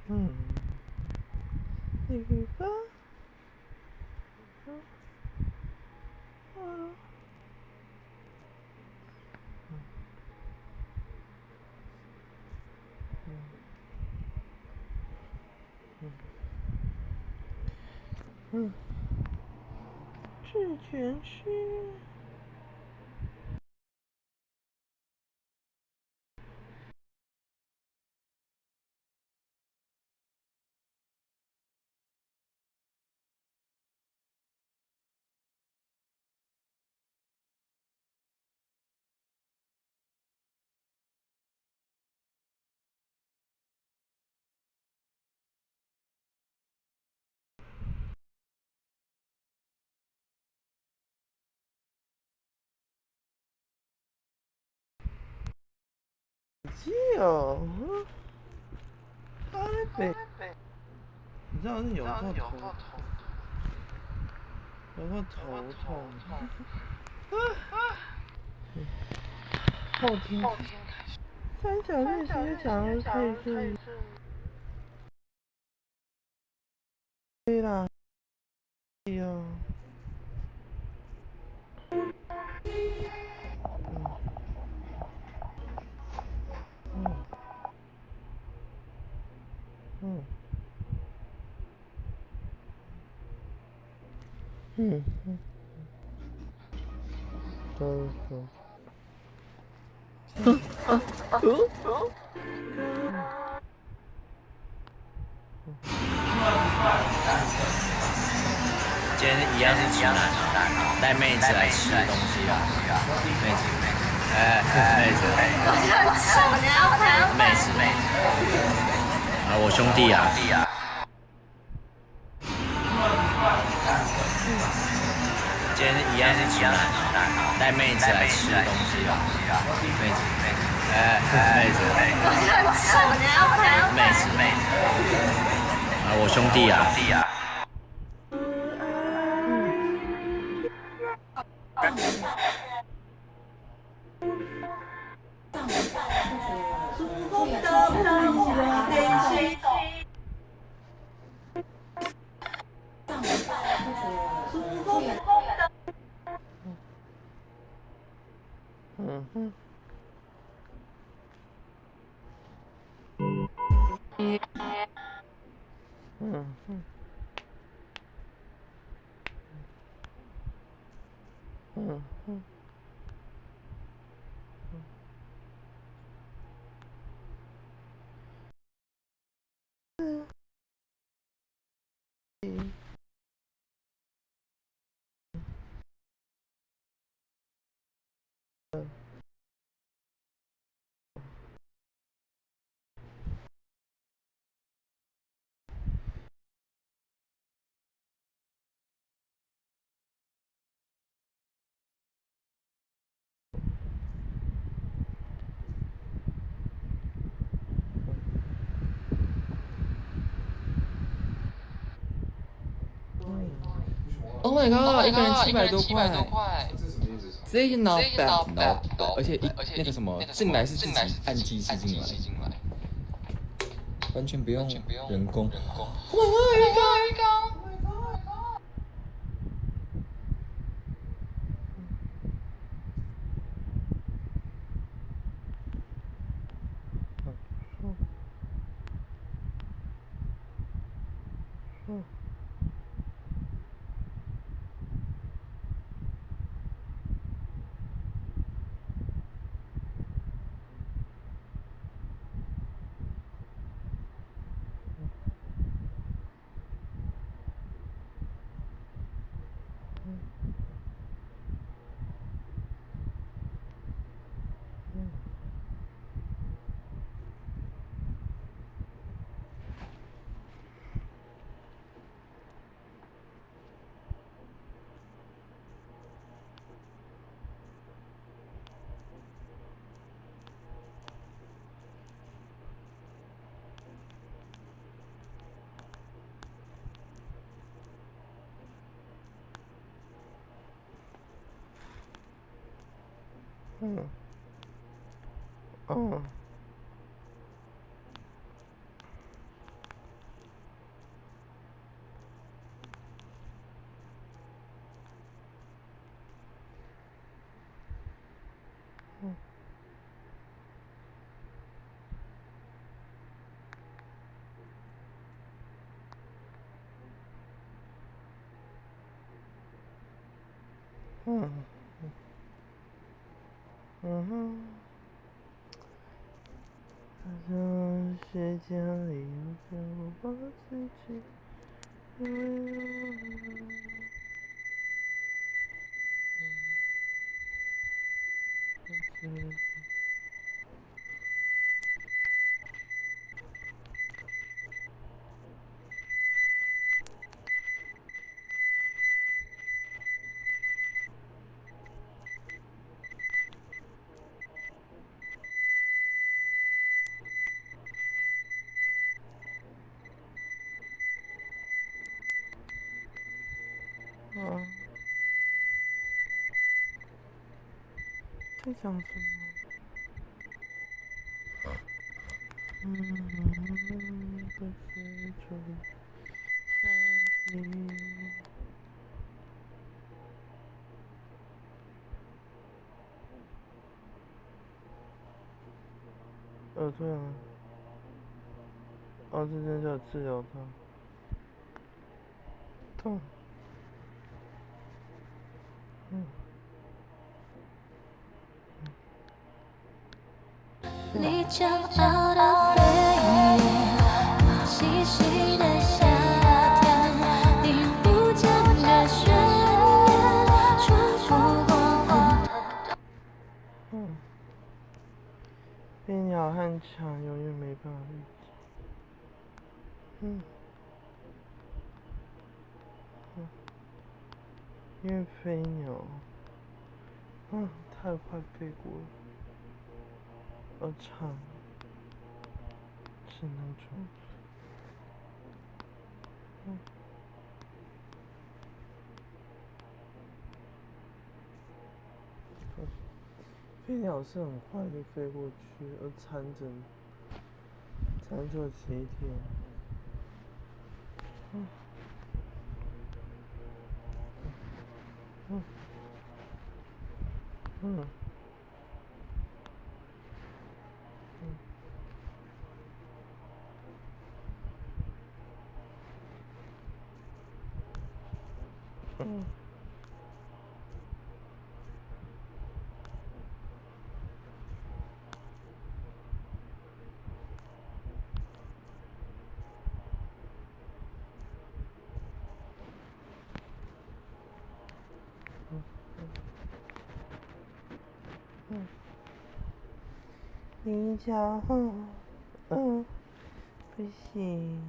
嗯，那个，这全是。哦，台北，你知道是有够头痛，后天三角恋其实讲的可以是，对啦，哟，今天一样是直男带妹子来吃东西啊，妹子，妹子，妹子，啊，我兄弟啊，今天一样是直男带妹子来吃东西啊，妹子，妹子，妹子，啊，我兄弟啊。Oh my god，一个人700多块，这个 not bad，而且那个什么进来是自己按计时进来，完全不用人工。Oh my god，鱼缸！嗯嗯哼，好像时间里有着我自己。在讲什么？不是主三体。对啊。这真叫治疗它。痛。你骄傲的飞跃，细细的夏天，听不见的宣言，重复过很多。飞鸟和蝉永远没办法理解。因为飞鸟，太快飞过了，而蝉只能冲。飞鸟是很快就飞过去，而蝉就前一天。你骄傲，不行。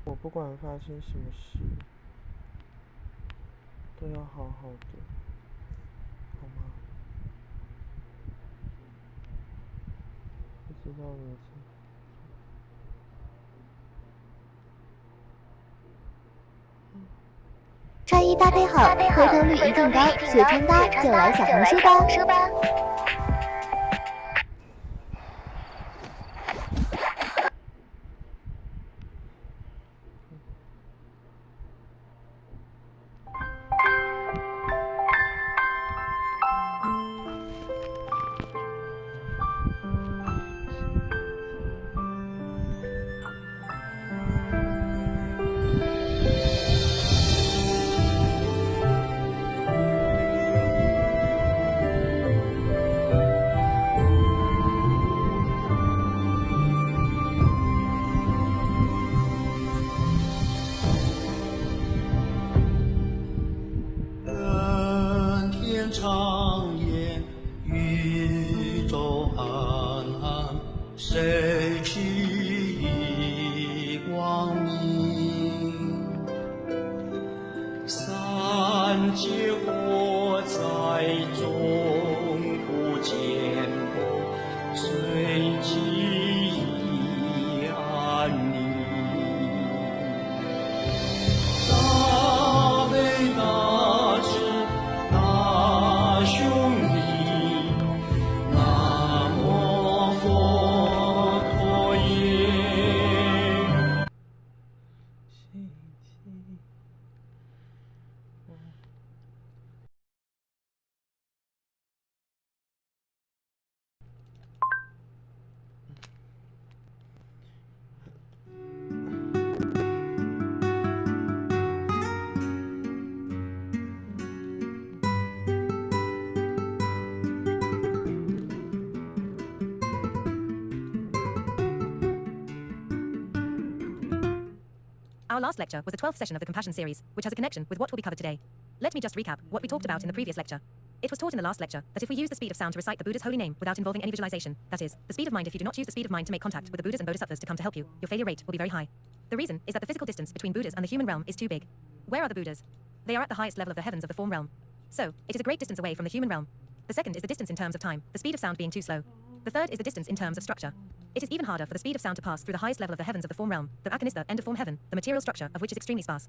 我不管发生什么事，都要好好的，好吗？不知道你是。穿衣搭配好，回头率一定高，学穿搭就来小红书吧。Our last lecture was the 12th session of the Compassion series, which has a connection with what will be covered today. Let me just recap what we talked about in the previous lecture. It was taught in the last lecture that if we use the speed of sound to recite the Buddha's holy name without involving any visualization, that is, the speed of mind, if you do not use the speed of mind to make contact with the Buddhas and Bodhisattvas to come to help you, your failure rate will be very high. The reason is that the physical distance between Buddhas and the human realm is too big. Where are the Buddhas? They are at the highest level of the heavens of the form realm. So, it is a great distance away from the human realm. The second is the distance in terms of time, the speed of sound being too slow. The third is the distance in terms of structure. It is even harder for the speed of sound to pass through the highest level of the heavens of the form realm, the Akanistha end of form heaven, the material structure of which is extremely sparse.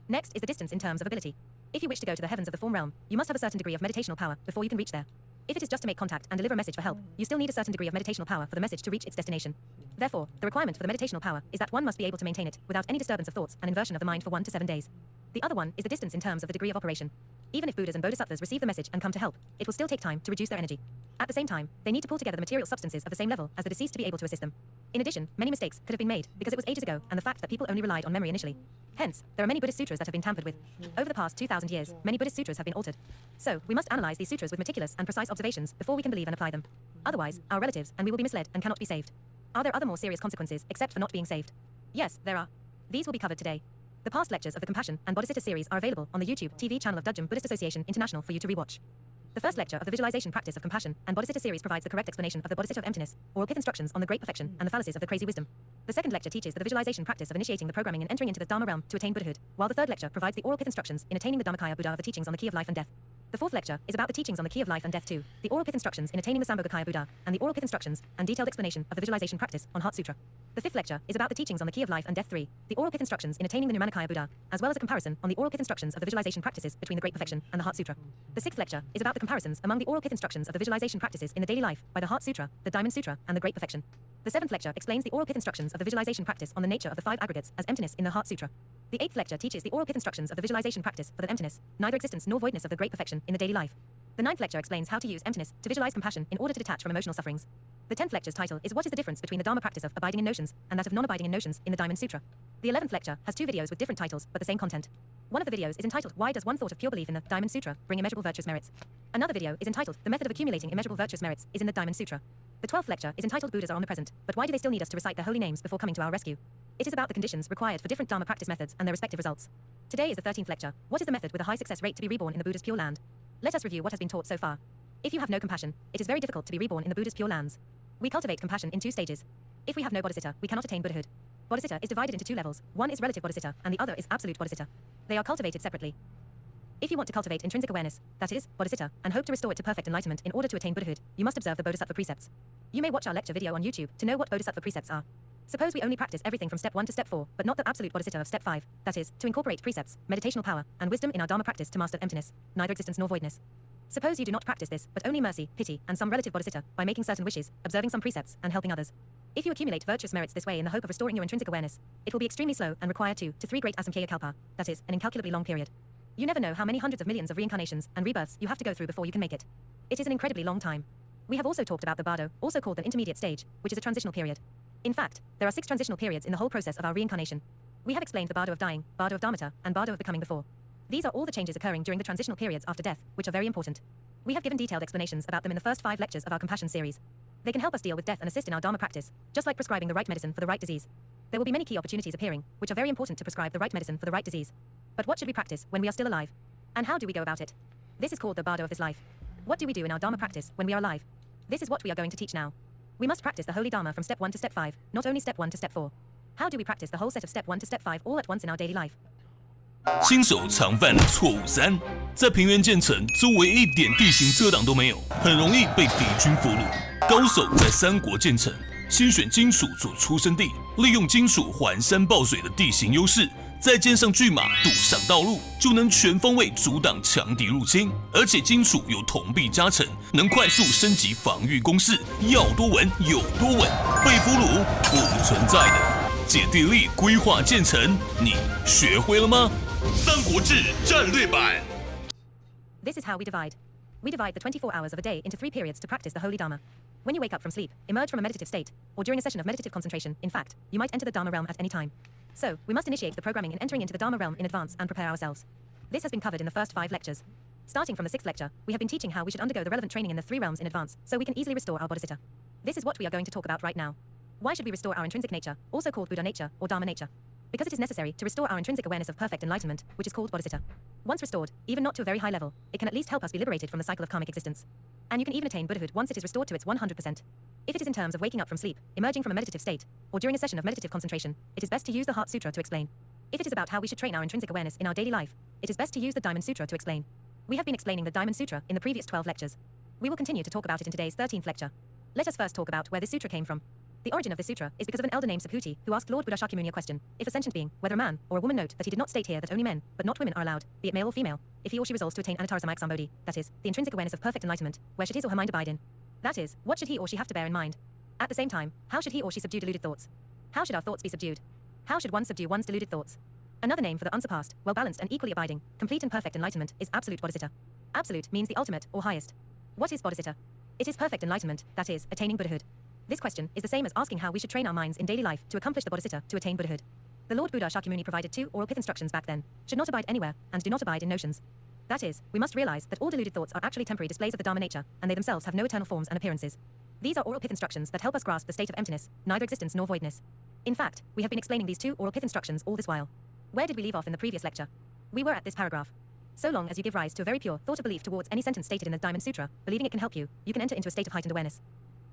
Next is the distance in terms of ability. If you wish to go to the heavens of the form realm, you must have a certain degree of meditational power before you can reach there. If it is just to make contact and deliver a message for help, you still need a certain degree of meditational power for the message to reach its destination. Therefore, the requirement for the meditational power is that one must be able to maintain it without any disturbance of thoughts and inversion of the mind for 1 to 7 days. The other one is the distance in terms of the degree of operation. Even if Buddhas and Bodhisattvas receive the message and come to help, it will still take time to reduce their energy. At the same time, they need to pull together the material substances of the same level as the deceased to be able to assist them. In addition, many mistakes could have been made because it was ages ago and the fact that people only relied on memory initially. Hence, there are many Buddhist sutras that have been tampered with. Over the past 2,000 years, many Buddhist sutras have been altered. So, we must analyze these sutras with meticulous and precise observations before we can believe and apply them. Otherwise, our relatives and we will be misled and cannot be saved. Are there other more serious consequences except for not being saved? Yes, there are. These will be covered today. The past lectures of the Compassion and Bodhisattva series are available on the YouTube TV channel of Dudjom Buddhist Association International for you to rewatch. The first lecture of the visualization practice of Compassion and Bodhisattva series provides the correct explanation of the Bodhisattva of emptiness, oral pith instructions on the great perfection and the fallacies of the crazy wisdom. The second lecture teaches the visualization practice of initiating the programming and entering into the Dharma realm to attain Buddhahood, while the third lecture provides the oral pith instructions in attaining the Dharmakaya Buddha of the teachings on the key of life and death. The fourth lecture is about the teachings on the key of life and death too, the oral pith instructions in attaining the Sambhogakaya Buddha, and the oral pith instructions and detailed explanation of the visualization practice on Heart Sutra. The fifth lecture is about the teachings on the key of life and death 3, the oral pith instructions in attaining the Nirmanakaya Buddha, as well as a comparison on the oral pith instructions of the visualization practices between the Great Perfection and the Heart Sutra. The sixth lecture is about the comparisons among the oral pith instructions of the visualization practices in the daily life by the Heart Sutra, the Diamond Sutra, and the Great Perfection. The seventh lecture explains the oral pith instructions of the visualization practice on the nature of the 5 aggregates as emptiness in the Heart Sutra. The eighth lecture teaches the oral pith instructions of the visualization practice for the emptiness, neither existence nor voidness of the Great Perfection in the daily life. The ninth lecture explains how to use emptiness to visualize compassion in order to detach from emotional sufferings. The 10th lecture's title is What is the difference between the Dharma practice of abiding in notions and that of non-abiding in notions in the Diamond Sutra. The 11th lecture has 2 videos with different titles but the same content. One of the videos is entitled Why does one thought of pure belief in the Diamond Sutra bring immeasurable virtuous merits? Another video is entitled The method of accumulating immeasurable virtuous merits is in the Diamond Sutra. The 12th lecture is entitled Buddhas are omnipresent, but why do they still need us to recite their holy names before coming to our rescue? It is about the conditions required for different Dharma practice methods and their respective results. Today is the 13th lecture. What is the method with a high success rate to be reborn in the Buddha's pure land? Let us review what has been taught so far. If you have no compassion, it is very difficult to be reborn in the Buddha's pure lands. We cultivate compassion in 2 stages. If we have no bodhicitta, we cannot attain Buddhahood. Bodhicitta is divided into 2 levels. One is relative bodhicitta, and the other is absolute bodhicitta. They are cultivated separately. If you want to cultivate intrinsic awareness, that is, bodhicitta, and hope to restore it to perfect enlightenment in order to attain Buddhahood, you must observe the bodhisattva precepts. You may watch our lecture video on YouTube to know what bodhisattva precepts are. Suppose we only practice everything from step 1 to step 4, but not the absolute bodhicitta of step 5, that is, to incorporate precepts, meditational power, and wisdom in our Dharma practice to master emptiness, neither existence nor voidness. Suppose you do not practice this, but only mercy, pity, and some relative bodhicitta, by making certain wishes, observing some precepts, and helping others. If you accumulate virtuous merits this way in the hope of restoring your intrinsic awareness, it will be extremely slow and require 2 to 3 great asamkhya kalpa, that is, an incalculably long period. You never know how many hundreds of millions of reincarnations and rebirths you have to go through before you can make it. It is an incredibly long time. We have also talked about the bardo, also called the intermediate stage, which is a transitional period. In fact, there are 6 transitional periods in the whole process of our reincarnation. We have explained the bardo of dying, bardo of dharmata, and bardo of becoming before. These are all the changes occurring during the transitional periods after death, which are very important. We have given detailed explanations about them in the first 5 lectures of our Compassion series. They can help us deal with death and assist in our Dharma practice, just like prescribing the right medicine for the right disease. There will be many key opportunities appearing, which are very important to prescribe the right medicine for the right disease. But what should we practice when we are still alive? And how do we go about it? This is called the bardo of this life. What do we do in our Dharma practice when we are alive? This is what we are going to teach now. We must practice the holy Dharma from step 1 to step 5, not only step 1 to step 4. How do we practice the whole set of step 1 to step 5 all at once in our daily life? 新手常犯错误3，在平原建成，周围一点地形遮挡都没有，很容易被敌军俘虏。高手在三国建成，先选金属做出生地，利用金属环山抱水的地形优势，再建上巨马堵上道路，就能全方位阻挡强敌入侵。而且金属有铜币加成，能快速升级防御攻势，要多稳有多稳，被俘虏不存在的。姐弟力规划建成，你学会了吗？《三国志战略版》。This is how we divide. We divide the 24 hours of a day into 3 periods to practice the holy Dharma. When you wake up from sleep, emerge from a meditative state, or during a session of meditative concentration, in fact, you might enter the Dharma realm at any time. So, we must initiate the programming in entering into the Dharma realm in advance and prepare ourselves. This has been covered in the first 5 lectures. Starting from the 6th lecture, we have been teaching how we should undergo the relevant training in the 3 realms in advance, so we can easily restore our bodhicitta. This is what we are going to talk about right now. Why should we restore our intrinsic nature, also called Buddha nature or Dharma nature? because it is necessary to restore our intrinsic awareness of perfect enlightenment, which is called bodhicitta. Once restored, even not to a very high level, it can at least help us be liberated from the cycle of karmic existence. And you can even attain Buddhahood once it is restored to its 100%. If it is in terms of waking up from sleep, emerging from a meditative state, or during a session of meditative concentration, it is best to use the Heart Sutra to explain. If it is about how we should train our intrinsic awareness in our daily life, it is best to use the Diamond Sutra to explain. We have been explaining the Diamond Sutra in the previous 12 lectures. We will continue to talk about it in today's 13th lecture. Let us first talk about where this sutra came from. The origin of this sutra is because of an elder named Subhuti who asked Lord Buddha Shakyamuni a question: if a sentient being, whether a man or a woman, note that he did not state here that only men, but not women, are allowed, be it male or female, if he or she resolves to attain Anattara Sambodhi, that is, the intrinsic awareness of perfect enlightenment, where should his or her mind abide in? That is, what should he or she have to bear in mind? At the same time, how should he or she subdue deluded thoughts? How should our thoughts be subdued? How should one subdue one's deluded thoughts? Another name for the unsurpassed, well-balanced and equally abiding, complete and perfect enlightenment is absolute bodhicitta. Absolute means the ultimate or highest. What is bodhicitta? It is perfect enlightenment, that is, attaining Buddhahood. This question is the same as asking how we should train our minds in daily life to accomplish the bodhicitta to attain Buddhahood. The Lord Buddha Shakyamuni provided 2 oral pith instructions back then: should not abide anywhere, and do not abide in notions. That is, we must realize that all deluded thoughts are actually temporary displays of the Dharma nature, and they themselves have no eternal forms and appearances. These are oral pith instructions that help us grasp the state of emptiness, neither existence nor voidness. In fact, we have been explaining these 2 oral pith instructions all this while. Where did we leave off in the previous lecture? We were at this paragraph. So long as you give rise to a very pure thought or belief towards any sentence stated in the Diamond Sutra, believing it can help you, you can enter into a state of heightened awareness.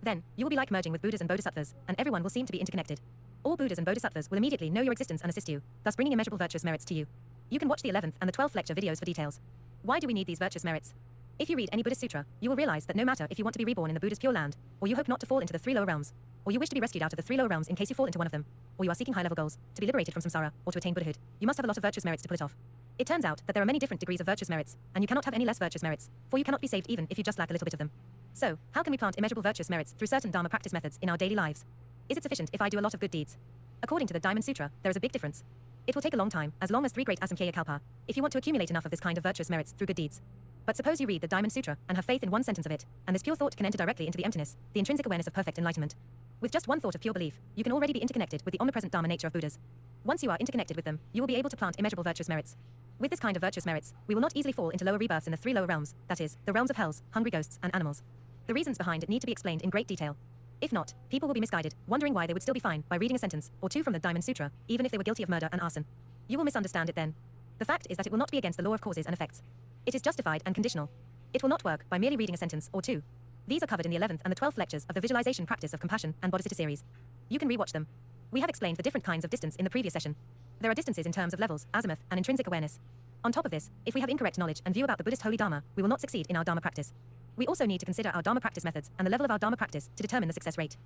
Then, you will be like merging with Buddhas and Bodhisattvas, and everyone will seem to be interconnected. All Buddhas and Bodhisattvas will immediately know your existence and assist you, thus bringing immeasurable virtuous merits to you. You can watch the 11th and the 12th lecture videos for details. Why do we need these virtuous merits? If you read any Buddhist sutra, you will realize that no matter if you want to be reborn in the Buddha's pure land, or you hope not to fall into the 3 lower realms, or you wish to be rescued out of the 3 lower realms in case you fall into one of them, or you are seeking high-level goals, to be liberated from samsara, or to attain Buddhahood, you must have a lot of virtuous merits to pull it off. It turns out that there are many different degrees of virtuous merits, and you cannot have any less virtuous merits, for you cannot be saved even if you just lack a little bit of them. So, how can we plant immeasurable virtuous merits through certain Dharma practice methods in our daily lives? Is it sufficient if I do a lot of good deeds? According to the Diamond Sutra, there is a big difference. It will take a long time, as long as 3 great asamkhya kalpa, if you want to accumulate enough of this kind of virtuous merits through good deeds. But suppose you read the Diamond Sutra and have faith in one sentence of it, and this pure thought can enter directly into the emptiness, the intrinsic awareness of perfect enlightenment. With just one thought of pure belief, you can already be interconnected with the omnipresent Dharma nature of Buddhas. Once you are interconnected with them, you will be able to plant immeasurable virtuous merits. With this kind of virtuous merits, we will not easily fall into lower rebirths in the 3 lower realms, that is, the realms of hells, hungry ghosts, and animals. The reasons behind it need to be explained in great detail. If not, people will be misguided, wondering why they would still be fine by reading a sentence or 2 from the Diamond Sutra, even if they were guilty of murder and arson. You will misunderstand it then. The fact is that it will not be against the law of causes and effects. It is justified and conditional. It will not work by merely reading a sentence or 2. These are covered in the 11th and the 12th lectures of the visualization practice of compassion and bodhicitta series. You can rewatch them. We have explained the different kinds of distance in the previous session. There are distances in terms of levels, azimuth, and intrinsic awareness. On top of this, if we have incorrect knowledge and view about the Buddhist holy Dharma, we will not succeed in our Dharma practice. We also need to consider our Dharma practice methods and the level of our Dharma practice to determine the success rate.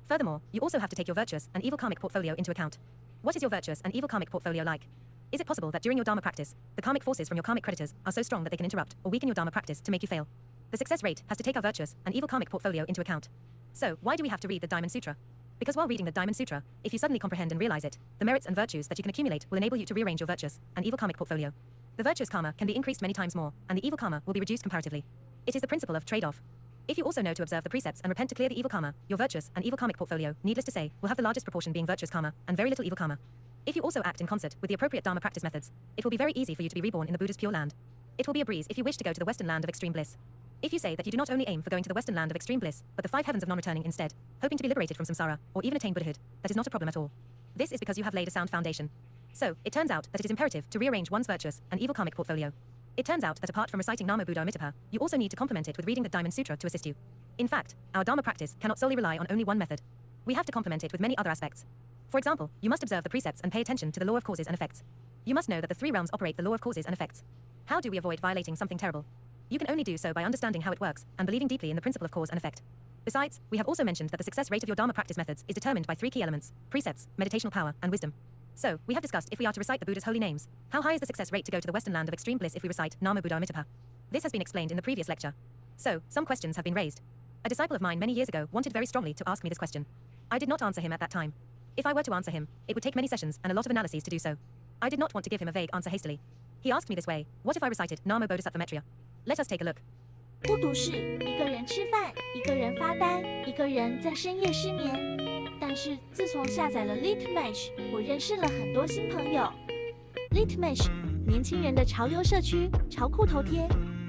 Furthermore, you also have to take your virtuous and evil karmic portfolio into account. What is your virtuous and evil karmic portfolio like? Is it possible that during your Dharma practice, the karmic forces from your karmic creditors are so strong that they can interrupt or weaken your Dharma practice to make you fail? The success rate has to take our virtuous and evil karmic portfolio into account. So, why do we have to read the Diamond Sutra? Because while reading the Diamond Sutra, if you suddenly comprehend and realize it, the merits and virtues that you can accumulate will enable you to rearrange your virtuous and evil karmic portfolio. The virtuous karma can be increased many times more, and the evil karma will be reduced comparatively. It is the principle of trade-off. If you also know to observe the precepts and repent to clear the evil karma, your virtuous and evil karmic portfolio, needless to say, will have the largest proportion being virtuous karma, and very little evil karma. If you also act in concert with the appropriate Dharma practice methods, it will be very easy for you to be reborn in the Buddha's pure land. It will be a breeze if you wish to go to the western land of extreme bliss. If you say that you do not only aim for going to the western land of extreme bliss, but the 5 heavens of non-returning instead, hoping to be liberated from samsara, or even attain Buddhahood, that is not a problem at all. This is because you have laid a sound foundation. So, it turns out that it is imperative to rearrange one's virtuous and evil karmic portfolio. It turns out that apart from reciting Namo Buddha Amitabha, you also need to complement it with reading the Diamond Sutra to assist you. In fact, our Dharma practice cannot solely rely on only one method. We have to complement it with many other aspects. For example, you must observe the precepts and pay attention to the law of causes and effects. You must know that the 3 realms operate the law of causes and effects. How do we avoid violating something terrible? You can only do so by understanding how it works and believing deeply in the principle of cause and effect. Besides, we have also mentioned that the success rate of your Dharma practice methods is determined by 3 key elements: precepts, meditational power, and wisdom. So, we have discussed if we are to recite the Buddha's holy names, how high is the success rate to go to the western land of extreme bliss if we recite Namo Buddha Amitabha? This has been explained in the previous lecture. So, some questions have been raised. A disciple of mine many years ago wanted very strongly to ask me this question. I did not answer him at that time. If I were to answer him, it would take many sessions and a lot of analyses to do so. I did not want to give him a vague answer hastily. He asked me this way: what if I recited Namo Bodhisattva Metriya? Let us take a look. 孤独是一个人吃饭，一个人发呆，一个人在深夜失眠。但是自从下载了 Litmatch， 我认识了很多新朋友。Litmatch， 年轻人的潮流社区，潮酷头贴，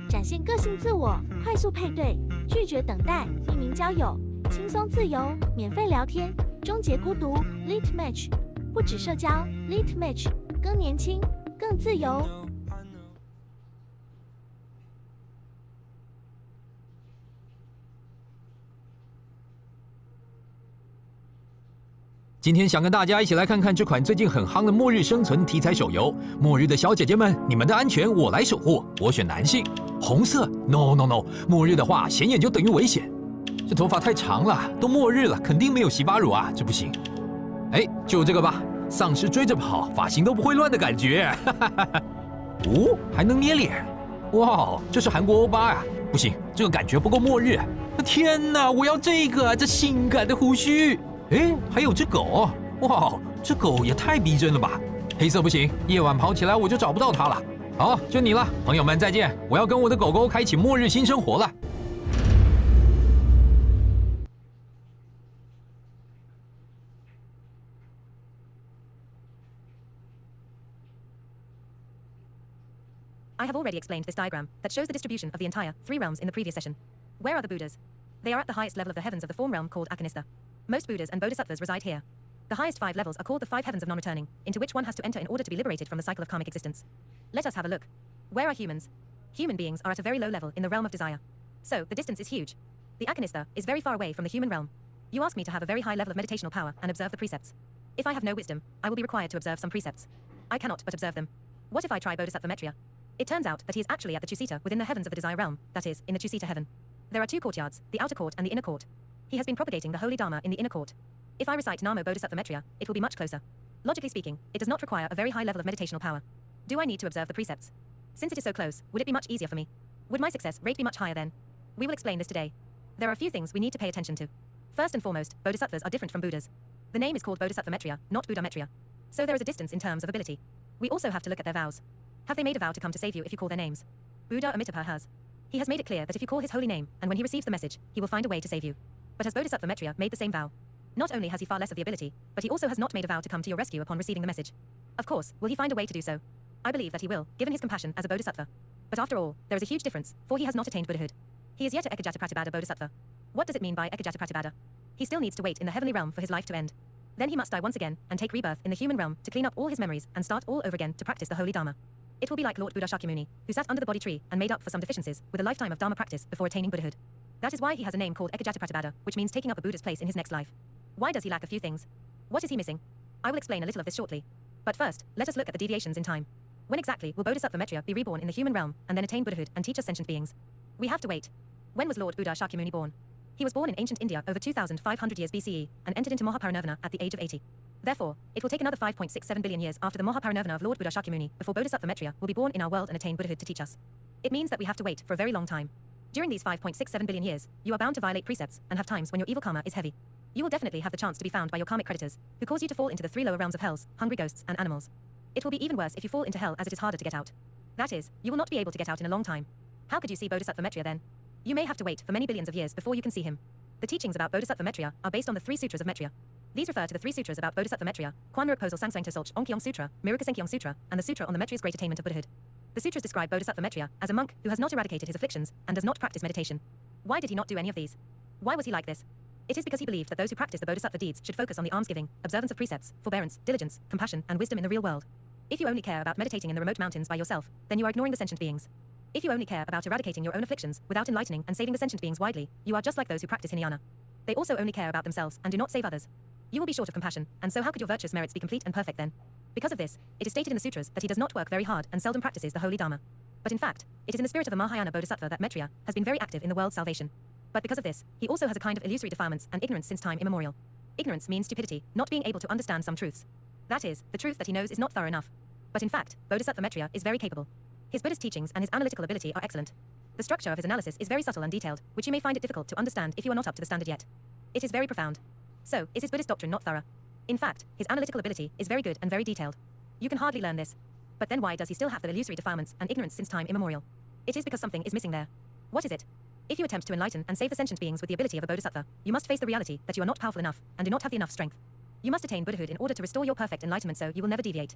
展现个性自我，快速配对，拒绝等待，匿名交友，轻松自由，免费聊天，终结孤独。Litmatch，不止社交 ，Lit Match 更年轻、更自由。今天想跟大家一起来看看这款最近很夯的末日生存题材手游。末日的小姐姐们，你们的安全我来守护。我选男性，红色。No No No， 末日的话显眼就等于危险。这头发太长了，都末日了，肯定没有洗发乳啊，这不行。哎，就这个吧，丧尸追着跑，发型都不会乱的感觉。哦，还能捏脸。哇，这是韩国欧巴啊！不行，这个感觉不够末日。天哪，我要这个，这性感的胡须。哎，还有只狗，哇，这狗也太逼真了吧！黑色不行，夜晚跑起来我就找不到它了。好，就你了，朋友们再见！我要跟我的狗狗开启末日新生活了。I have already explained this diagram that shows the distribution of the entire 3 realms in the previous session. Where are the Buddhas? They are at the highest level of the heavens of the form realm called Akanistha. Most Buddhas and Bodhisattvas reside here. The highest 5 levels are called the 5 heavens of non-returning, into which one has to enter in order to be liberated from the cycle of karmic existence. Let us have a look. Where are humans? Human beings are at a very low level in the realm of desire. So, the distance is huge. The Akanistha is very far away from the human realm. You ask me to have a very high level of meditational power and observe the precepts. If I have no wisdom, I will be required to observe some precepts. I cannot but observe them. What if I try Bodhisattva Metria? It turns out that he is actually at the Tusita within the heavens of the desire realm, that is, in the Tusita heaven. There are 2 courtyards, the outer court and the inner court. He has been propagating the holy Dharma in the inner court. If I recite Namo Bodhisattva Metria, it will be much closer. Logically speaking, it does not require a very high level of meditational power. Do I need to observe the precepts? Since it is so close, would it be much easier for me? Would my success rate be much higher then? We will explain this today. There are a few things we need to pay attention to. First and foremost, Bodhisattvas are different from Buddhas. The name is called Bodhisattva Metria, not Buddha Metria. So there is a distance in terms of ability. We also have to look at their vows. Have they made a vow to come to save you if you call their names? Buddha Amitabha has. He has made it clear that if you call his holy name, and when he receives the message, he will find a way to save you. But has Bodhisattva Metria made the same vow? Not only has he far less of the ability, but he also has not made a vow to come to your rescue upon receiving the message. Of course, will he find a way to do so? I believe that he will, given his compassion as a Bodhisattva. But after all, there is a huge difference, for he has not attained Buddhahood. He is yet a Ekajatapratibhada Bodhisattva. What does it mean by Ekajatapratibhada? He still needs to wait in the heavenly realm for his life to end. Then he must die once again and take rebirth in the human realm to clean up all his memories and start all over again to practice the holy Dharma. It will be like Lord Buddha Shakyamuni, who sat under the Bodhi tree and made up for some deficiencies with a lifetime of Dharma practice before attaining Buddhahood. That is why he has a name called Ekajatapratibhada, which means taking up a Buddha's place in his next life. Why does he lack a few things? What is he missing? I will explain a little of this shortly. But first, let us look at the deviations in time. When exactly will Bodhisattva Metria be reborn in the human realm and then attain Buddhahood and teach us sentient beings? We have to wait. When was Lord Buddha Shakyamuni born? He was born in ancient India over 2,500 years BCE and entered into Mahaparinirvana at the age of 80. Therefore, it will take another 5.67 billion years after the Mahaparinirvana of Lord Buddha Shakyamuni before Bodhisattva Metria will be born in our world and attain Buddhahood to teach us. It means that we have to wait for a very long time. During these 5.67 billion years, you are bound to violate precepts and have times when your evil karma is heavy. You will definitely have the chance to be found by your karmic creditors, who cause you to fall into the 3 lower realms of hells, hungry ghosts and animals. It will be even worse if you fall into hell as it is harder to get out. That is, you will not be able to get out in a long time. How could you see Bodhisattva Metria then? You may have to wait for many billions of years before you can see him. The teachings about Bodhisattva Metria are based on the 3 sutras of Metria. These refer to the 3 sutras about Bodhisattva Metria, Kwanmirukposal Sangsangto Sulch Onkyong Sutra, Mirukasenkyong Sutra, and the Sutra on the Metria's Great Attainment of Buddhahood. The sutras describe Bodhisattva Metria as a monk who has not eradicated his afflictions and does not practice meditation. Why did he not do any of these? Why was he like this? It is because he believed that those who practice the Bodhisattva deeds should focus on the almsgiving, observance of precepts, forbearance, diligence, compassion, and wisdom in the real world. If you only care about meditating in the remote mountains by yourself, then you are ignoring the sentient beings. If you only care about eradicating your own afflictions without enlightening and saving the sentient beings widely, you are just like those who practice hinayana. They also only care about themselves and do not save others. You will be short of compassion, and so how could your virtuous merits be complete and perfect then? Because of this, it is stated in the sutras that he does not work very hard and seldom practices the holy Dharma. But in fact, it is in the spirit of the Mahayana Bodhisattva that Metria has been very active in the world's salvation. But because of this, he also has a kind of illusory defilements and ignorance since time immemorial. Ignorance means stupidity, not being able to understand some truths. That is, the truth that he knows is not thorough enough. But in fact, Bodhisattva Metria is very capable. His Buddhist teachings and his analytical ability are excellent. The structure of his analysis is very subtle and detailed, which you may find it difficult to understand if you are not up to the standard yet. It is very profound. So, is his Buddhist doctrine not thorough? In fact, his analytical ability is very good and very detailed. You can hardly learn this. But then why does he still have the illusory defilements and ignorance since time immemorial? It is because something is missing there. What is it? If you attempt to enlighten and save the sentient beings with the ability of a bodhisattva, you must face the reality that you are not powerful enough and do not have the enough strength. You must attain Buddhahood in order to restore your perfect enlightenment, so you will never deviate.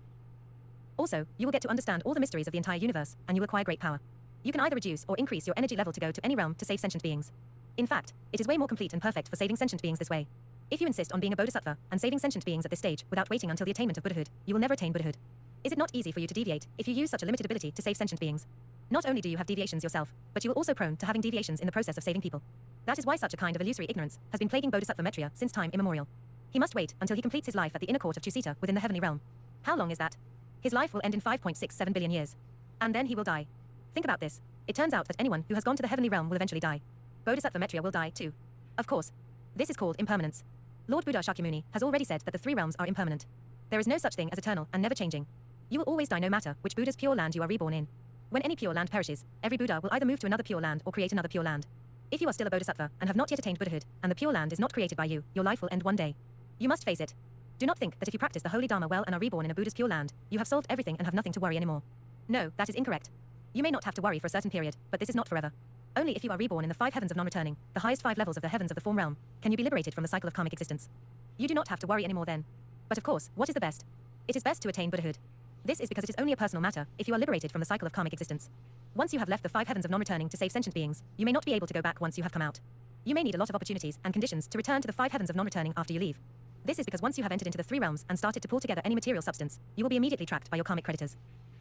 Also, you will get to understand all the mysteries of the entire universe, and you will acquire great power. You can either reduce or increase your energy level to go to any realm to save sentient beings. In fact, it is way more complete and perfect for saving sentient beings this way. If you insist on being a bodhisattva and saving sentient beings at this stage without waiting until the attainment of Buddhahood, you will never attain Buddhahood. Is it not easy for you to deviate if you use such a limited ability to save sentient beings? Not only do you have deviations yourself, but you are also prone to having deviations in the process of saving people. That is why such a kind of illusory ignorance has been plaguing Bodhisattva Maitreya since time immemorial. He must wait until he completes his life at the inner court of Tusita within the heavenly realm. How long is that? His life will end in 5.67 billion years. And then he will die. Think about this. It turns out that anyone who has gone to the heavenly realm will eventually die. Bodhisattva Maitreya will die too. Of course. This is called impermanence. Lord Buddha Shakyamuni has already said that the three realms are impermanent. There is no such thing as eternal and never changing. You will always die no matter which Buddha's pure land you are reborn in. When any pure land perishes, every Buddha will either move to another pure land or create another pure land. If you are still a bodhisattva and have not yet attained Buddhahood, and the pure land is not created by you, your life will end one day. You must face it. Do not think that if you practice the holy Dharma well and are reborn in a Buddha's pure land, you have solved everything and have nothing to worry anymore. No, that is incorrect. You may not have to worry for a certain period, but this is not forever. Only if you are reborn in the five heavens of non-returning, the highest five levels of the heavens of the form realm, can you be liberated from the cycle of karmic existence. You do not have to worry anymore then. But of course, what is the best? It is best to attain Buddhahood. This is because it is only a personal matter if you are liberated from the cycle of karmic existence. Once you have left the five heavens of non-returning to save sentient beings, you may not be able to go back once you have come out. You may need a lot of opportunities and conditions to return to the five heavens of non-returning after you leave. This is because once you have entered into the three realms and started to pull together any material substance, you will be immediately tracked by your karmic creditors.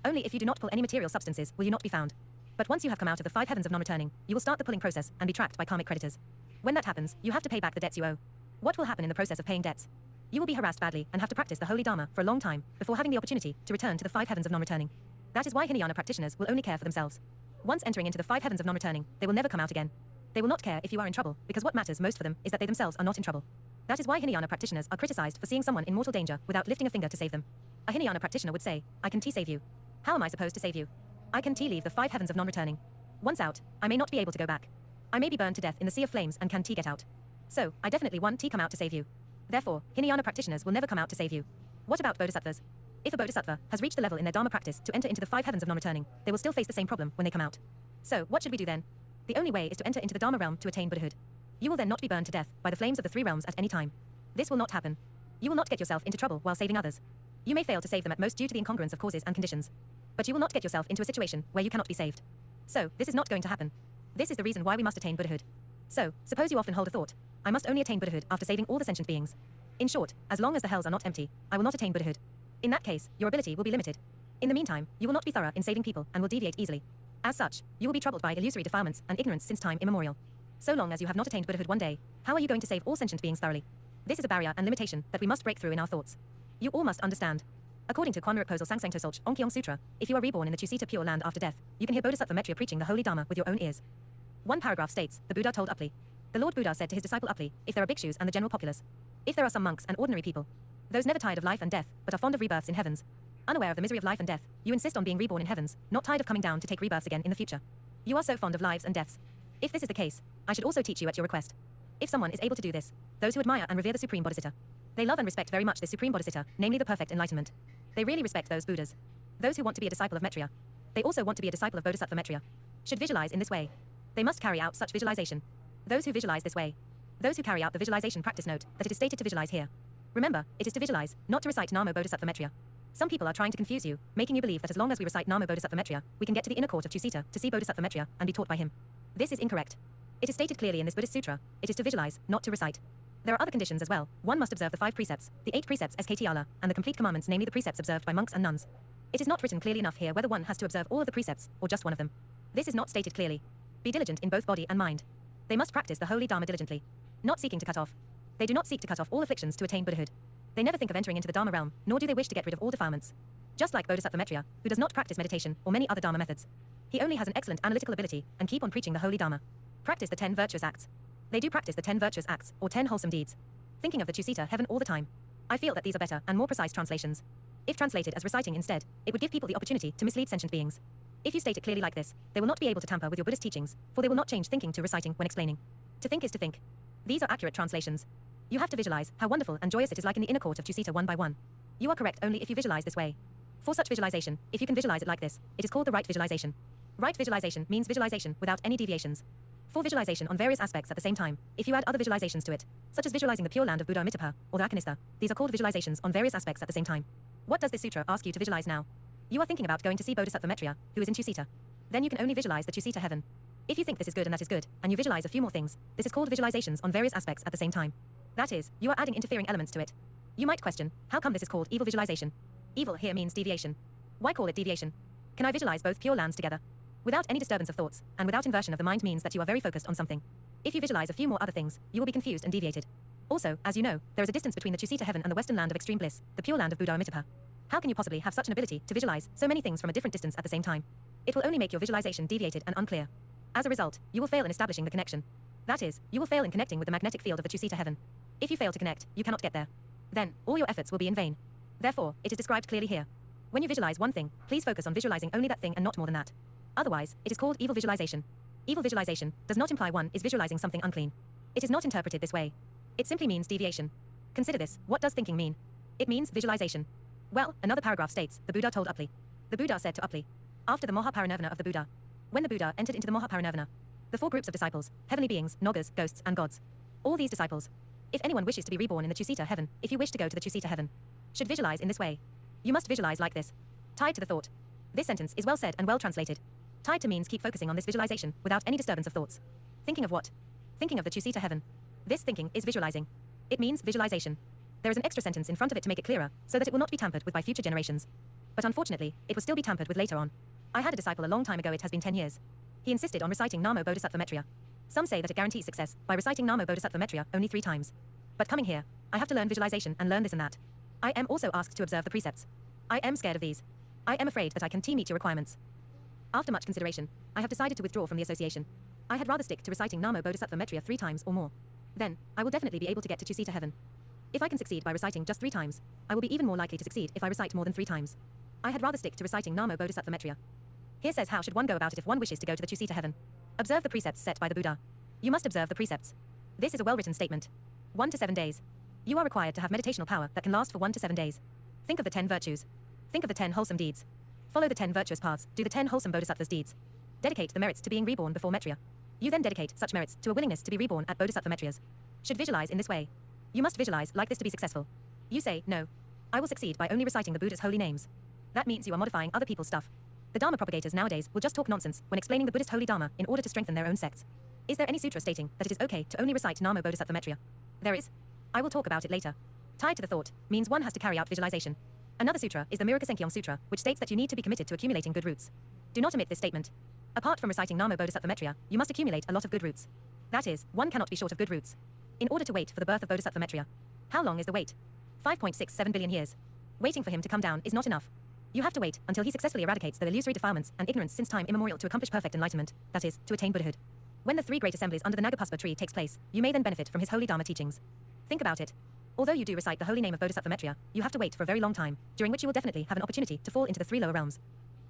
Only if you do not pull any material substances will you not be found. But once you have come out of the five heavens of non-returning, you will start the pulling process and be tracked by karmic creditors. When that happens, you have to pay back the debts you owe. What will happen in the process of paying debts? You will be harassed badly and have to practice the holy Dharma for a long time before having the opportunity to return to the five heavens of non-returning. That is why Hinayana practitioners will only care for themselves. Once entering into the five heavens of non-returning, they will never come out again. They will not care if you are in trouble, because what matters most for them is that they themselves are not in trouble. That is why Hinayana practitioners are criticized for seeing someone in mortal danger without lifting a finger to save them. A Hinayana practitioner would say, I can save you. How am I supposed to save you? I can leave the five heavens of non-returning. Once out, I may not be able to go back. I may be burned to death in the sea of flames and can get out. So, I definitely want come out to save you. Therefore, Hinayana practitioners will never come out to save you. What about bodhisattvas? If a bodhisattva has reached the level in their Dharma practice to enter into the five heavens of non-returning, they will still face the same problem when they come out. So, what should we do then? The only way is to enter into the Dharma realm to attain Buddhahood. You will then not be burned to death by the flames of the three realms at any time. This will not happen. You will not get yourself into trouble while saving others. You may fail to save them at most due to the incongruence of causes and conditions. But you will not get yourself into a situation where you cannot be saved. So, this is not going to happen. This is the reason why we must attain Buddhahood. So, suppose you often hold a thought, I must only attain Buddhahood after saving all the sentient beings. In short, as long as the hells are not empty, I will not attain Buddhahood. In that case, your ability will be limited. In the meantime, you will not be thorough in saving people and will deviate easily. As such, you will be troubled by illusory defilements and ignorance since time immemorial. So long as you have not attained Buddhahood one day, how are you going to save all sentient beings thoroughly? This is a barrier and limitation that we must break through in our thoughts. You all must understand. According to Kwanmiruk Posal Sangsangto Solch Onkyong Sutra, if you are reborn in the Tusita Pure Land after death, you can hear Bodhisattva Maitreya preaching the holy Dharma with your own ears. One paragraph states, the Buddha told Upli. The Lord Buddha said to his disciple Upli, if there are bhikshus and the general populace, if there are some monks and ordinary people, those never tired of life and death, but are fond of rebirths in heavens, unaware of the misery of life and death, you insist on being reborn in heavens, not tired of coming down to take rebirths again in the future. You are so fond of lives and deaths. If this is the case, I should also teach you at your request. If someone is able to do this, those who admire and revere the Supreme Bodhisattva, they love and respect very much the Supreme Bodhisattva, namely the perfect enlightenment. They really respect those Buddhas. Those who want to be a disciple of Maitreya, they also want to be a disciple of Bodhisattva Maitreya, should visualize in this way. They must carry out such visualization. Those who visualize this way, those who carry out the visualization practice note that it is stated to visualize here. Remember, it is to visualize, not to recite Namo Bodhisattva Maitreya. Some people are trying to confuse you, making you believe that as long as we recite Namo Bodhisattva Maitreya, we can get to the inner court of Tusita to see Bodhisattva Maitreya and be taught by him. This is incorrect. It is stated clearly in this Buddhist sutra, it is to visualize, not to recite. There are other conditions as well. One must observe the 5 precepts, the 8 precepts SKTala, and the complete commandments, namely the precepts observed by monks and nuns. It is not written clearly enough here whether one has to observe all of the precepts, or just one of them. This is not stated clearly. Be diligent in both body and mind. They must practice the holy Dharma diligently, not seeking to cut off. They do not seek to cut off all afflictions to attain Buddhahood. They never think of entering into the Dharma realm, nor do they wish to get rid of all defilements. Just like Bodhisattva Maitreya, who does not practice meditation or many other Dharma methods. He only has an excellent analytical ability and keep on preaching the holy Dharma. Practice the 10 virtuous acts. They do practice the 10 virtuous acts, or 10 wholesome deeds. Thinking of the Tusita heaven all the time. I feel that these are better and more precise translations. If translated as reciting instead, it would give people the opportunity to mislead sentient beings. If you state it clearly like this, they will not be able to tamper with your Buddhist teachings, for they will not change thinking to reciting when explaining. To think is to think. These are accurate translations. You have to visualize how wonderful and joyous it is like in the inner court of Tusita one by one. You are correct only if you visualize this way. For such visualization, if you can visualize it like this, it is called the right visualization. Right visualization means visualization without any deviations. For visualization on various aspects at the same time, if you add other visualizations to it, such as visualizing the pure land of Buddha Amitabha, or the Akanistha, these are called visualizations on various aspects at the same time. What does this sutra ask you to visualize now? You are thinking about going to see Bodhisattva Maitreya, who is in Tusita. Then you can only visualize the Tusita heaven. If you think this is good and that is good, and you visualize a few more things, this is called visualizations on various aspects at the same time. That is, you are adding interfering elements to it. You might question, how come this is called evil visualization? Evil here means deviation. Why call it deviation? Can I visualize both pure lands together? Without any disturbance of thoughts, and without inversion of the mind means that you are very focused on something. If you visualize a few more other things, you will be confused and deviated. Also, as you know, there is a distance between the Tusita heaven and the western land of extreme bliss, the pure land of Buddha Amitabha. How can you possibly have such an ability to visualize so many things from a different distance at the same time? It will only make your visualization deviated and unclear. As a result, you will fail in establishing the connection. That is, you will fail in connecting with the magnetic field of the Tusita heaven. If you fail to connect, you cannot get there. Then, all your efforts will be in vain. Therefore, it is described clearly here. When you visualize one thing, please focus on visualizing only that thing and not more than that. Otherwise, it is called evil visualization. Evil visualization does not imply one is visualizing something unclean. It is not interpreted this way. It simply means deviation. Consider this, what does thinking mean? It means visualization. Well, another paragraph states, the Buddha told Upli. The Buddha said to Upli, after the Mahaparinirvana of the Buddha. When the Buddha entered into the Mahaparinirvana, the 4 groups of disciples, heavenly beings, Nagas, ghosts, and gods. All these disciples, if anyone wishes to be reborn in the Tusita heaven, if you wish to go to the Tusita heaven, should visualize in this way. You must visualize like this. Tied to the thought. This sentence is well said and well translated. Tied to means keep focusing on this visualization without any disturbance of thoughts. Thinking of what? Thinking of the Tusita heaven. This thinking is visualizing. It means visualization. There is an extra sentence in front of it to make it clearer, so that it will not be tampered with by future generations. But unfortunately, it will still be tampered with later on. I had a disciple a long time ago, it has been 10 years. He insisted on reciting Namo Bodhisattva Metriya. Some say that it guarantees success by reciting Namo Bodhisattva Metriya only 3 times. But coming here, I have to learn visualization and learn this and that. I am also asked to observe the precepts. I am scared of these. I am afraid that I can meet your requirements. After much consideration, I have decided to withdraw from the association. I had rather stick to reciting Namo Bodhisattva Metriya 3 times or more. Then, I will definitely be able to get to Tusita heaven. If I can succeed by reciting just 3 times, I will be even more likely to succeed if I recite more than 3 times. I had rather stick to reciting Namo Bodhisattva Metriya. Here says how should one go about it if one wishes to go to the Tusita heaven. Observe the precepts set by the Buddha. You must observe the precepts. This is a well-written statement. 1 to 7 days. You are required to have meditational power that can last for 1 to 7 days. Think of the 10 virtues. Think of the 10 wholesome deeds. Follow the 10 virtuous paths, do the 10 wholesome bodhisattvas deeds. Dedicate the merits to being reborn before Metriya. You then dedicate such merits to a willingness to be reborn at Bodhisattva Metriyas. Should visualize in this way. You must visualize like this to be successful. You say, no. I will succeed by only reciting the Buddha's holy names. That means you are modifying other people's stuff. The Dharma propagators nowadays will just talk nonsense when explaining the Buddhist holy Dharma in order to strengthen their own sects. Is there any sutra stating that it is okay to only recite Namo Bodhisattva Metriya? There is. I will talk about it later. Tied to the thought means one has to carry out visualization. Another sutra is the Mirakasenkyong Sutra, which states that you need to be committed to accumulating good roots. Do not omit this statement. Apart from reciting Namo Bodhisattva Metriya, you must accumulate a lot of good roots. That is, one cannot be short of good roots. In order to wait for the birth of Bodhisattva Metriya. How long is the wait? 5.67 billion years. Waiting for him to come down is not enough. You have to wait until he successfully eradicates the illusory defilements and ignorance since time immemorial to accomplish perfect enlightenment, that is, to attain Buddhahood. When the 3 great assemblies under the Nagapuspa tree takes place, you may then benefit from his holy Dharma teachings. Think about it. Although you do recite the holy name of Bodhisattva Metriya, you have to wait for a very long time, during which you will definitely have an opportunity to fall into the 3 lower realms.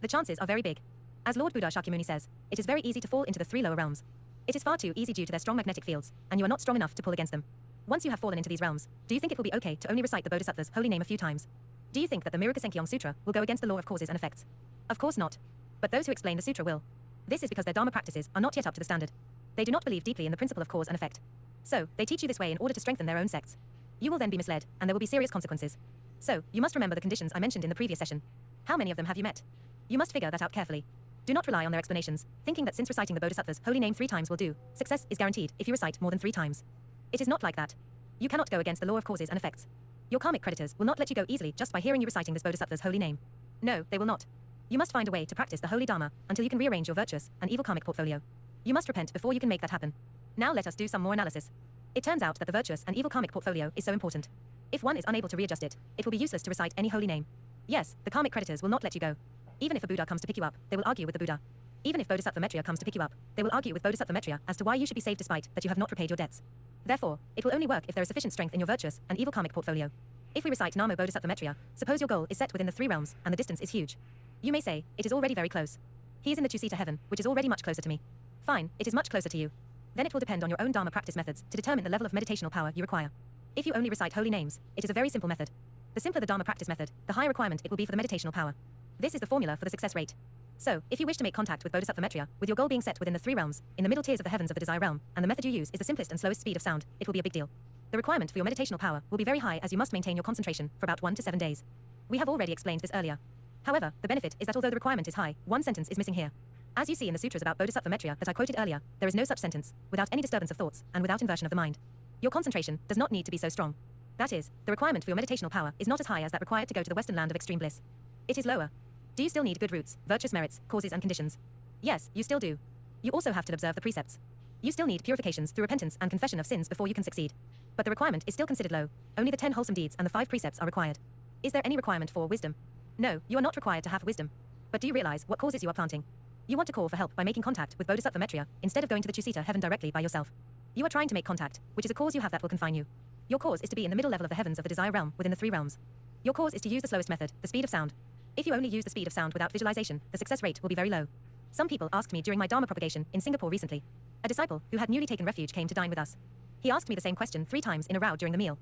The chances are very big. As Lord Buddha Shakyamuni says, it is very easy to fall into the 3 lower realms. It is far too easy due to their strong magnetic fields, and you are not strong enough to pull against them. Once you have fallen into these realms, do you think it will be okay to only recite the Bodhisattva's holy name a few times? Do you think that the Mirakasenkyong Sutra will go against the law of causes and effects? Of course not. But those who explain the sutra will. This is because their Dharma practices are not yet up to the standard. They do not believe deeply in the principle of cause and effect. So, they teach you this way in order to strengthen their own sects. You will then be misled, and there will be serious consequences. So, you must remember the conditions I mentioned in the previous session. How many of them have you met? You must figure that out carefully. Do not rely on their explanations, thinking that since reciting the Bodhisattva's holy name 3 times will do, success is guaranteed if you recite more than 3 times. It is not like that. You cannot go against the law of causes and effects. Your karmic creditors will not let you go easily just by hearing you reciting this Bodhisattva's holy name. No, they will not. You must find a way to practice the holy Dharma until you can rearrange your virtuous and evil karmic portfolio. You must repent before you can make that happen. Now let us do some more analysis. It turns out that the virtuous and evil karmic portfolio is so important. If one is unable to readjust it, it will be useless to recite any holy name. Yes, the karmic creditors will not let you go. Even if a Buddha comes to pick you up, they will argue with the Buddha. Even if Bodhisattva Metriya comes to pick you up, they will argue with Bodhisattva Metriya as to why you should be saved despite that you have not repaid your debts. Therefore, it will only work if there is sufficient strength in your virtuous and evil karmic portfolio. If we recite Namo Bodhisattva Metriya, suppose your goal is set within the 3 realms and the distance is huge. You may say, it is already very close. He is in the Tusita heaven, which is already much closer to me. Fine, it is much closer to you. Then it will depend on your own Dharma practice methods to determine the level of meditational power you require. If you only recite holy names, it is a very simple method. The simpler the Dharma practice method, the higher requirement it will be for the meditational power. This is the formula for the success rate. So, if you wish to make contact with Bodhisattva Metriya, with your goal being set within the 3 realms, in the middle tiers of the heavens of the desire realm, and the method you use is the simplest and slowest speed of sound, it will be a big deal. The requirement for your meditational power will be very high as you must maintain your concentration for about 1 to 7 days. We have already explained this earlier. However, the benefit is that although the requirement is high, one sentence is missing here. As you see in the sutras about Bodhisattva Metriya that I quoted earlier, there is no such sentence, without any disturbance of thoughts, and without inversion of the mind. Your concentration does not need to be so strong. That is, the requirement for your meditational power is not as high as that required to go to the western land of extreme bliss. It is lower. Do you still need good roots, virtuous merits, causes and conditions? Yes, you still do. You also have to observe the precepts. You still need purifications through repentance and confession of sins before you can succeed. But the requirement is still considered low. Only the 10 wholesome deeds and the 5 precepts are required. Is there any requirement for wisdom? No, you are not required to have wisdom. But do you realize what causes you are planting? You want to call for help by making contact with Bodhisattva Maitreya instead of going to the Chusita heaven directly by yourself. You are trying to make contact, which is a cause you have that will confine you. Your cause is to be in the middle level of the heavens of the desire realm within the 3 realms. Your cause is to use the slowest method, the speed of sound. If you only use the speed of sound without visualization, the success rate will be very low. Some people asked me during my Dharma propagation in Singapore recently. A disciple who had newly taken refuge came to dine with us. He asked me the same question 3 times in a row during the meal.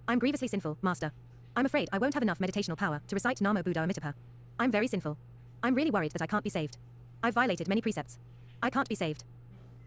I'm grievously sinful, Master. I'm afraid I won't have enough meditational power to recite Namo Buddha Amitabha. I'm very sinful. I'm really worried that I can't be saved. I've violated many precepts. I can't be saved.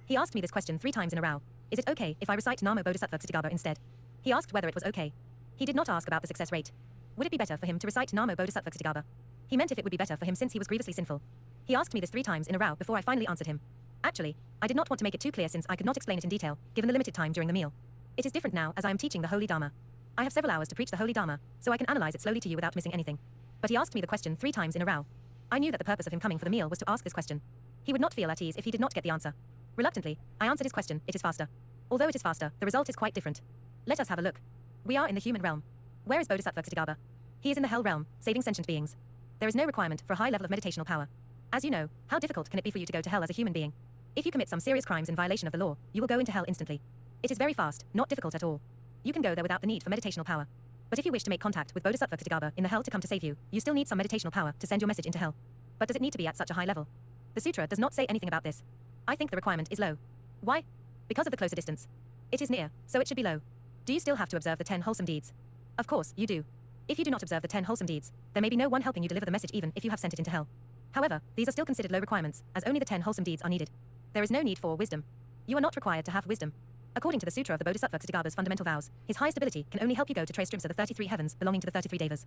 He asked me this question 3 times in a row. Is it okay if I recite Namo Bodhisattva Ksitigarbha instead? He asked whether it was okay. He did not ask about the success rate. Would it be better for him to recite Namo Bodhisattva Ksitigarbha? He meant if it would be better for him since he was grievously sinful. He asked me this 3 times in a row before I finally answered him. Actually, I did not want to make it too clear since I could not explain it in detail, given the limited time during the meal. It is different now as I am teaching the Holy Dharma. I have several hours to preach the Holy Dharma, so I can analyze it slowly to you without missing anything. But he asked me the question 3 times in a row. I knew that the purpose of him coming for the meal was to ask this question. He would not feel at ease if he did not get the answer. Reluctantly, I answered his question, it is faster. Although it is faster, the result is quite different. Let us have a look. We are in the human realm. Where is Bodhisattva Ksitigarbha? He is in the hell realm, saving sentient beings. There is no requirement for a high level of meditational power. As you know, how difficult can it be for you to go to hell as a human being? If you commit some serious crimes in violation of the law, you will go into hell instantly. It is very fast, not difficult at all. You can go there without the need for meditational power. But if you wish to make contact with Bodhisattva Ksitigarbha in the hell to come to save you, you still need some meditational power to send your message into hell. But does it need to be at such a high level? The sutra does not say anything about this. I think the requirement is low. Why? Because of the closer distance. It is near, so it should be low. Do you still have to observe the 10 wholesome deeds? Of course, you do. If you do not observe the 10 wholesome deeds, there may be no one helping you deliver the message even if you have sent it into hell. However, these are still considered low requirements, as only the 10 wholesome deeds are needed. There is no need for wisdom. You are not required to have wisdom. According to the Sutra of the Bodhisattva Ksitigarbha's fundamental vows, his highest ability can only help you go to Trayastrimsa, the 33 heavens belonging to the 33 devas.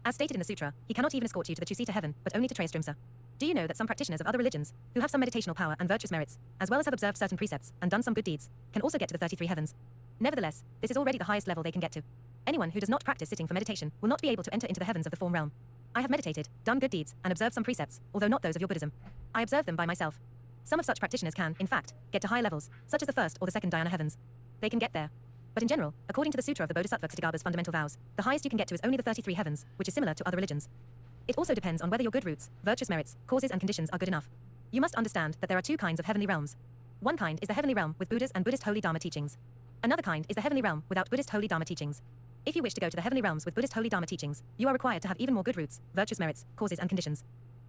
As stated in the sutra, he cannot even escort you to the Chusita heaven, but only to Trayastrimsa. Do you know that some practitioners of other religions, who have some meditational power and virtuous merits, as well as have observed certain precepts and done some good deeds, can also get to the 33 heavens? Nevertheless, this is already the highest level they can get to. Anyone who does not practice sitting for meditation will not be able to enter into the heavens of the form realm. I have meditated, done good deeds, and observed some precepts, although not those of your Buddhism. I observe them by myself. Some of such practitioners can, in fact, get to high levels, such as the first or the second dhyana heavens. They can get there. But in general, according to the Sutra of the Bodhisattva Ksitigarbha's fundamental vows, the highest you can get to is only the 33 heavens, which is similar to other religions. It also depends on whether your good roots, virtuous merits, causes and conditions are good enough. You must understand that there are 2 kinds of heavenly realms. One kind is the heavenly realm with Buddhas and Buddhist holy Dharma teachings. Another kind is the heavenly realm without Buddhist holy Dharma teachings. If you wish to go to the heavenly realms with Buddhist holy Dharma teachings, you are required to have even more good roots, virtuous merits, causes and conditions.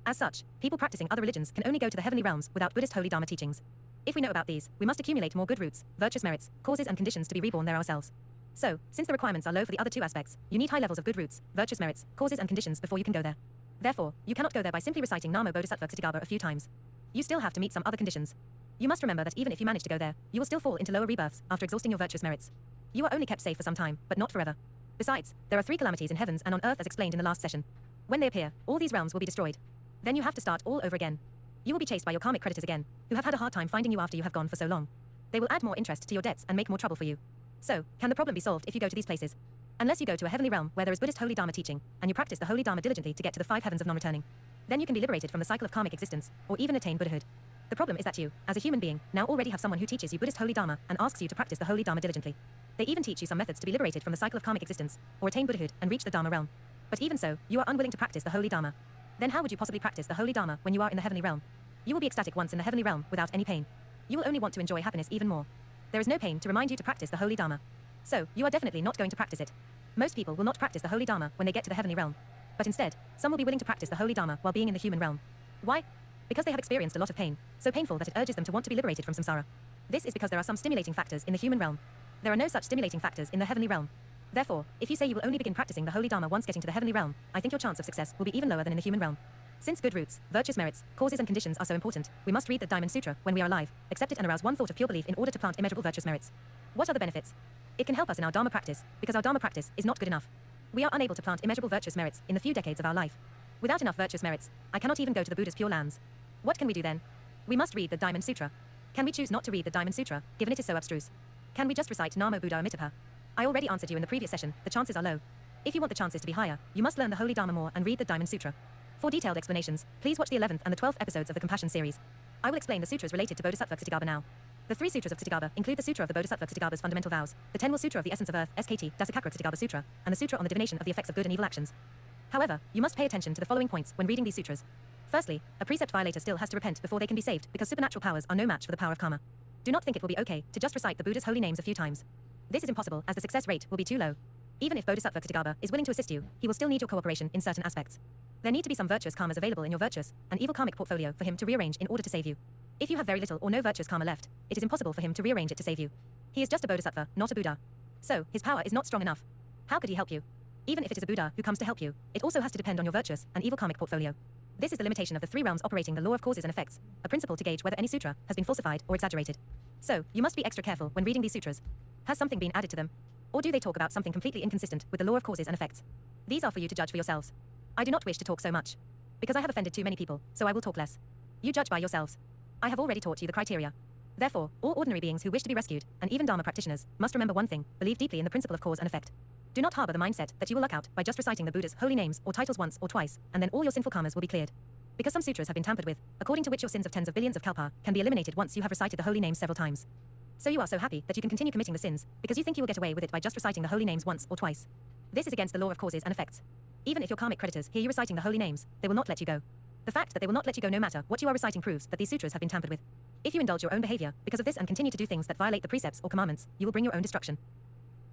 As such, people practicing other religions can only go to the heavenly realms without Buddhist holy Dharma teachings. If we know about these, we must accumulate more good roots, virtuous merits, causes and conditions to be reborn there ourselves. So, since the requirements are low for the other 2 aspects, you need high levels of good roots, virtuous merits, causes and conditions before you can go there. Therefore, you cannot go there by simply reciting Namo Bodhisattva Ksitigarbha a few times. You still have to meet some other conditions. You must remember that even if you manage to go there, you will still fall into lower rebirths after exhausting your virtuous merits. You are only kept safe for some time, but not forever. Besides, there are 3 calamities in heavens and on earth as explained in the last session. When they appear, all these realms will be destroyed. Then you have to start all over again. You will be chased by your karmic creditors again, who have had a hard time finding you after you have gone for so long. They will add more interest to your debts and make more trouble for you. So, can the problem be solved if you go to these places? Unless you go to a heavenly realm where there is Buddhist holy Dharma teaching, and you practice the holy Dharma diligently to get to the 5 heavens of non-returning. Then you can be liberated from the cycle of karmic existence, or even attain Buddhahood. The problem is that you, as a human being, now already have someone who teaches you Buddhist holy Dharma and asks you to practice the holy Dharma diligently. They even teach you some methods to be liberated from the cycle of karmic existence, or attain Buddhahood and reach the Dharma realm. But even so, you are unwilling to practice the holy Dharma. Then how would you possibly practice the holy Dharma when you are in the heavenly realm? You will be ecstatic once in the heavenly realm without any pain. You will only want to enjoy happiness even more. There is no pain to remind you to practice the holy Dharma. So, you are definitely not going to practice it. Most people will not practice the holy Dharma when they get to the heavenly realm. But instead, some will be willing to practice the holy Dharma while being in the human realm. Why? Because they have experienced a lot of pain, so painful that it urges them to want to be liberated from samsara. This is because there are some stimulating factors in the human realm. There are no such stimulating factors in the heavenly realm. Therefore, if you say you will only begin practicing the holy Dharma once getting to the heavenly realm, I think your chance of success will be even lower than in the human realm. Since good roots, virtuous merits, causes and conditions are so important, we must read the Diamond Sutra when we are alive, accept it and arouse one thought of pure belief in order to plant immeasurable virtuous merits. What are the benefits? It can help us in our Dharma practice, because our Dharma practice is not good enough. We are unable to plant immeasurable virtuous merits in the few decades of our life. Without enough virtuous merits, I cannot even go to the Buddha's pure lands. What can we do then? We must read the Diamond Sutra. Can we choose not to read the Diamond Sutra, given it is so abstruse? Can we just recite Namo Buddha Amitabha? I already answered you in the previous session, the chances are low. If you want the chances to be higher, you must learn the Holy Dharma more and read the Diamond Sutra. For detailed explanations, please watch the 11th and the 12th episodes of the Compassion series. I will explain the sutras related to Bodhisattva Kshitigarbha now. The 3 sutras of Kshitigarbha include the Sutra of the Bodhisattva Kshitigarbha's fundamental vows, the 10 Will Sutra of the Essence of Earth, SKT, Dasakakra Kshitigarbha Sutra, and the Sutra on the divination of the effects of good and evil actions. However, you must pay attention to the following points when reading these sutras. Firstly, a precept violator still has to repent before they can be saved because supernatural powers are no match for the power of karma. Do not think it will be okay to just recite the Buddha's holy names a few times. This is impossible as the success rate will be too low. Even if Bodhisattva Kshitigarbha is willing to assist you, he will still need your cooperation in certain aspects. There need to be some virtuous karmas available in your virtuous and evil karmic portfolio for him to rearrange in order to save you. If you have very little or no virtuous karma left, it is impossible for him to rearrange it to save you. He is just a Bodhisattva, not a Buddha. So, his power is not strong enough. How could he help you? Even if it is a Buddha who comes to help you, it also has to depend on your virtuous and evil karmic portfolio. This is the limitation of the 3 realms operating the law of causes and effects, a principle to gauge whether any sutra has been falsified or exaggerated. So, you must be extra careful when reading these sutras. Has something been added to them? Or do they talk about something completely inconsistent with the law of causes and effects? These are for you to judge for yourselves. I do not wish to talk so much. Because I have offended too many people, so I will talk less. You judge by yourselves. I have already taught you the criteria. Therefore, all ordinary beings who wish to be rescued, and even Dharma practitioners, must remember one thing: believe deeply in the principle of cause and effect. Do not harbor the mindset that you will luck out by just reciting the Buddha's holy names or titles once or twice, and then all your sinful karmas will be cleared. Because some sutras have been tampered with, according to which your sins of tens of billions of kalpa can be eliminated once you have recited the holy names several times. So you are so happy that you can continue committing the sins, because you think you will get away with it by just reciting the holy names once or twice. This is against the law of causes and effects. Even if your karmic creditors hear you reciting the holy names, they will not let you go. The fact that they will not let you go no matter what you are reciting proves that these sutras have been tampered with. If you indulge your own behavior because of this and continue to do things that violate the precepts or commandments, you will bring your own destruction.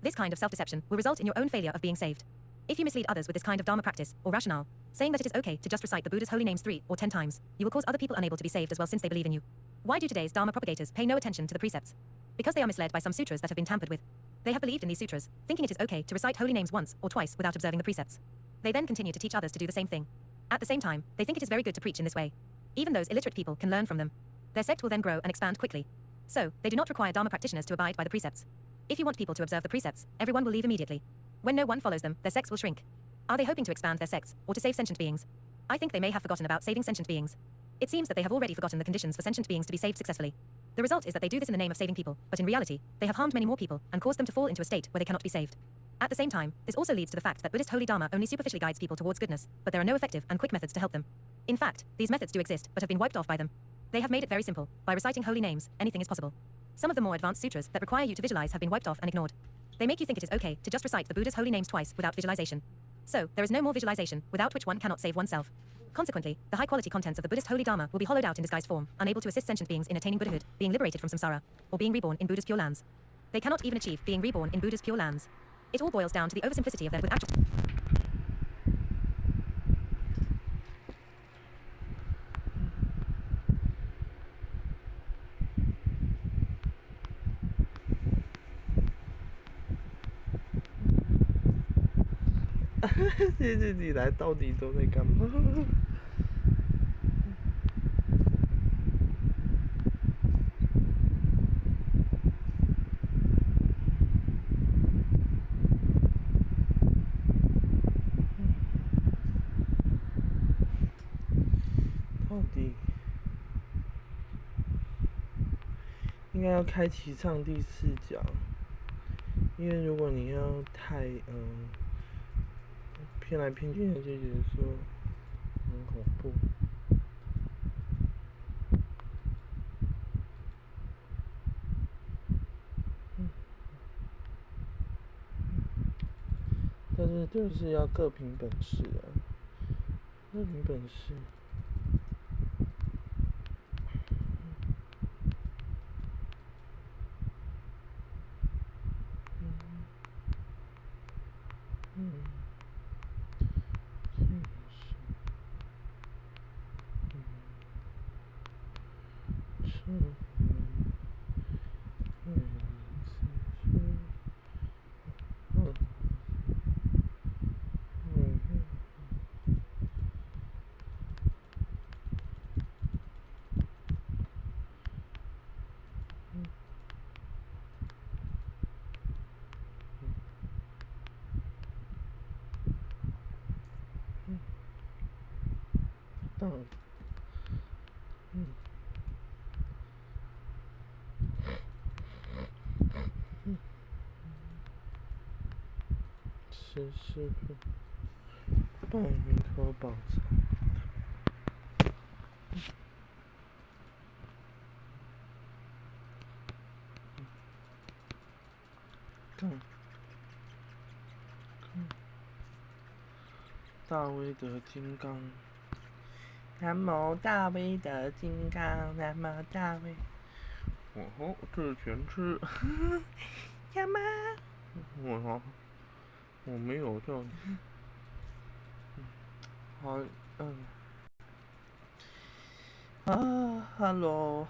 This kind of self-deception will result in your own failure of being saved. If you mislead others with this kind of Dharma practice or rationale, saying that it is okay to just recite the Buddha's holy names 3 or 10 times, you will cause other people unable to be saved as well since they believe in you. Why do today's Dharma propagators pay no attention to the precepts? Because they are misled by some sutras that have been tampered with. They have believed in these sutras, thinking it is okay to recite holy names once or twice without observing the precepts. They then continue to teach others to do the same thing. At the same time, they think it is very good to preach in this way. Even those illiterate people can learn from them. Their sect will then grow and expand quickly. So, they do not require Dharma practitioners to abide by the precepts. If you want people to observe the precepts, everyone will leave immediately. When no one follows them, their sects will shrink. Are they hoping to expand their sects, or to save sentient beings? I think they may have forgotten about saving sentient beings. It seems that they have already forgotten the conditions for sentient beings to be saved successfully. The result is that they do this in the name of saving people, but in reality, they have harmed many more people and caused them to fall into a state where they cannot be saved. At the same time, this also leads to the fact that Buddhist holy Dharma only superficially guides people towards goodness, but there are no effective and quick methods to help them. In fact, these methods do exist, but have been wiped off by them. They have made it very simple. By reciting holy names, anything is possible. Some of the more advanced sutras that require you to visualize have been wiped off and ignored. They make you think it is okay to just recite the Buddha's holy names twice without visualization. So, there is no more visualization, without which one cannot save oneself. Consequently, the high-quality contents of the Buddhist holy Dharma will be hollowed out in disguised form, unable to assist sentient beings in attaining Buddhahood, being liberated from samsara, or being reborn in Buddha's pure lands. They cannot even achieve being reborn in Buddha's pure lands. It all boils down to the oversimplicity of them with actual... 这自己来到底都在干嘛？到底应该要开启上帝视角，因为如果你要太偏来偏去的，就觉得说很恐怖。但是就是要各凭本事啊，各凭本事。师傅，拜弥陀宝藏。大威德金刚，南无大威德金刚，南无大威。这全吃。干嘛？我没有叫你。好，hello，